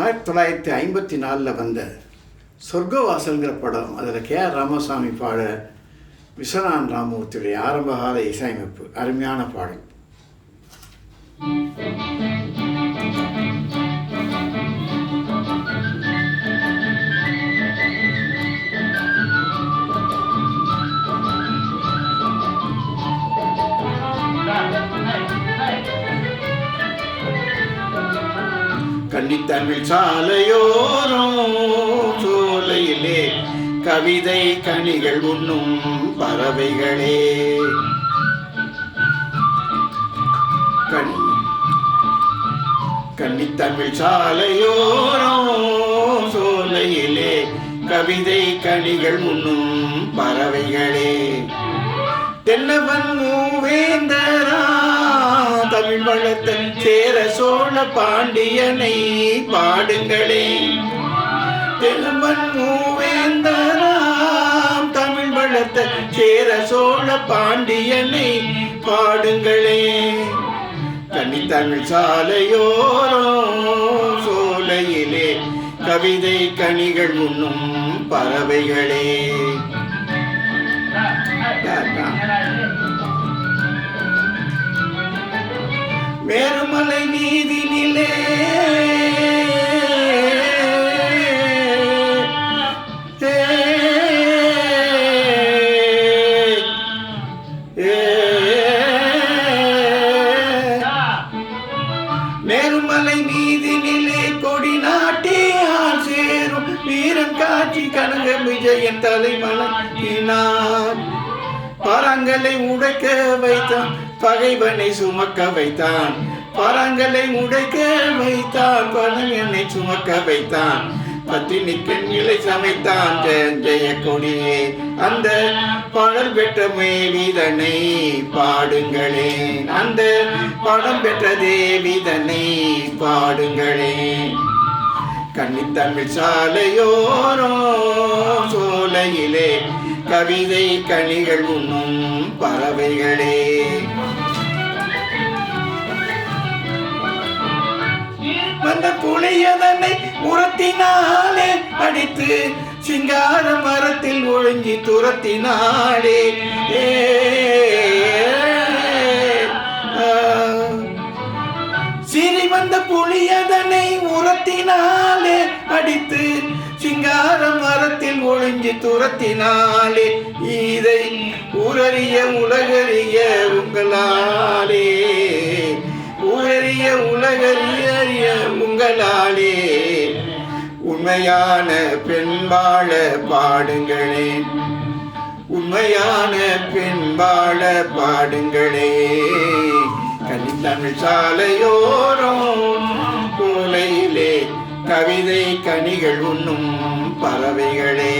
1954 வந்த சொர்க்கவாசல்ங்கிற படம். அதில் கே.ஆர். ராமசாமி பாட, விஸ்வநாதன் ராமமூர்த்தியுடைய ஆரம்பகால இசையமைப்பு. அருமையான பாடல். கன்னித்தமிழ் சாலையோரம் சோலையிலே கவிதை கனிகள் உண்ணும் பறவைகளே, கன்னித்தமிழ் சாலையோரம் சோலையிலே கவிதை கனிகள் உண்ணும் பறவைகளே, தென்னவன் மூவேந்தரா தமிழ் வளர்த்த சேர சோழ பாண்டியனை பாடுங்களே, தென்னவன் மூவேந்தராம் தமிழ் வளர்த்த சேர சோழ பாண்டியனை பாடுங்களே, கன்னித்தமிழ் சாலையோரம் சோலையிலே கவிதை கனிகள் உண்ணும் பறவைகளே. மேருமலை நீதினிலே மேருமலை நீதினிலே கொடி நாட்டி ஆள் சேரும் வீரன் காட்சி கனக விஜயன் தலைமலத்தினார், பரங்களை உடைக்க வைத்தான் பகைவனை சுமக்க வைத்தான், பரங்களை உடைக்க வைத்தான் பகைவனை சுமக்க வைத்தான், பத்தினிக்கன் இலை சமைத்தான் ஜெய கொடியே, அந்த பாடல் பெற்ற மேவிதனை பாடுங்களே, அந்த படம் பெற்ற தேவிதனை பாடுங்களே, கன்னித்தமிழ் சாலையோரம் சோலையிலே கவிதை கனிகள் உண்ணும் பறவைகளே. வந்த புலியதனை உரத்தினாலே அடித்து சிங்கார மரத்தில் ஒழுங்கி துரத்தினாலே, சிறி வந்த புலியதனை உரத்தினாலே அடித்து சிங்கார மரத்தில் ஒழுங்கி துரத்தினாலே, இதை ஊரறிய உலகறிய உங்களாலே, ஊரறிய உலகறிய உங்களாலே, உண்மையான பெண் வாழ பாடுங்களே, உண்மையான பெண் வாழ பாடுங்களே, கன்னித்தமிழ் சாலையோரம் கோலையிலே கவிதை கனிகள் உண்ணும் பறவைகளே.